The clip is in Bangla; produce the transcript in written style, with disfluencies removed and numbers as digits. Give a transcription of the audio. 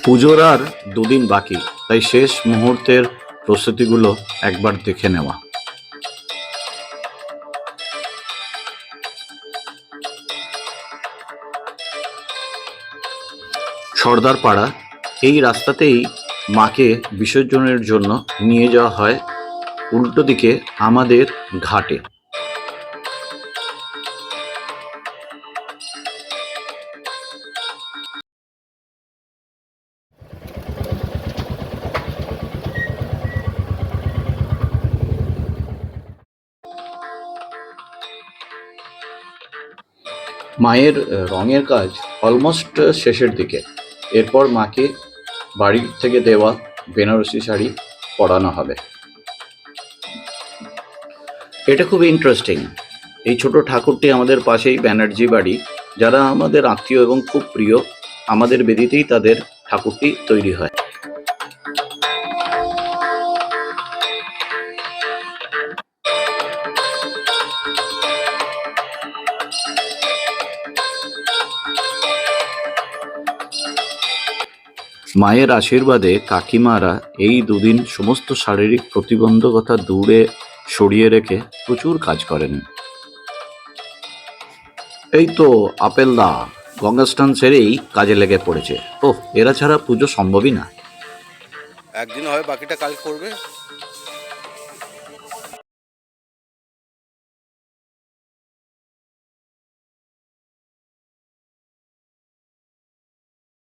পুজোর আর দুদিন বাকি, তাই শেষ মুহূর্তের প্রস্তুতিগুলো একবার দেখে নেওয়া। সর্দার পাড়া, এই রাস্তাতেই মাকে বিসর্জনের জন্য নিয়ে যাওয়া হয় উল্টো দিকে আমাদের ঘাটে। মায়ের রঙের কাজ অলমোস্ট শেষের দিকে। এরপর মাকে বাড়ির থেকে দেওয়া বেনারসি শাড়ি পরানো হবে। এটা খুব ইন্টারেস্টিং। এই ছোট ঠাকুরটি আমাদের পাশেই ব্যানার্জি বাড়ি, যারা আমাদের আত্মীয় এবং খুব প্রিয়, আমাদের বেদিতেই তাদের ঠাকুরটি তৈরি হয়। মায়ের আশীর্বাদে কাকিমারা এই দুদিন সমস্ত শারীরিক প্রতিবন্ধকতা দূরে সরিয়ে রেখে প্রচুর কাজ করেন। এই তো আপেল দা গঙ্গা স্নান সেরেই কাজে লেগে পড়েছে। ওহ, এরা ছাড়া পুজো সম্ভবই না। একদিন হয়, বাকিটা কাল করবে।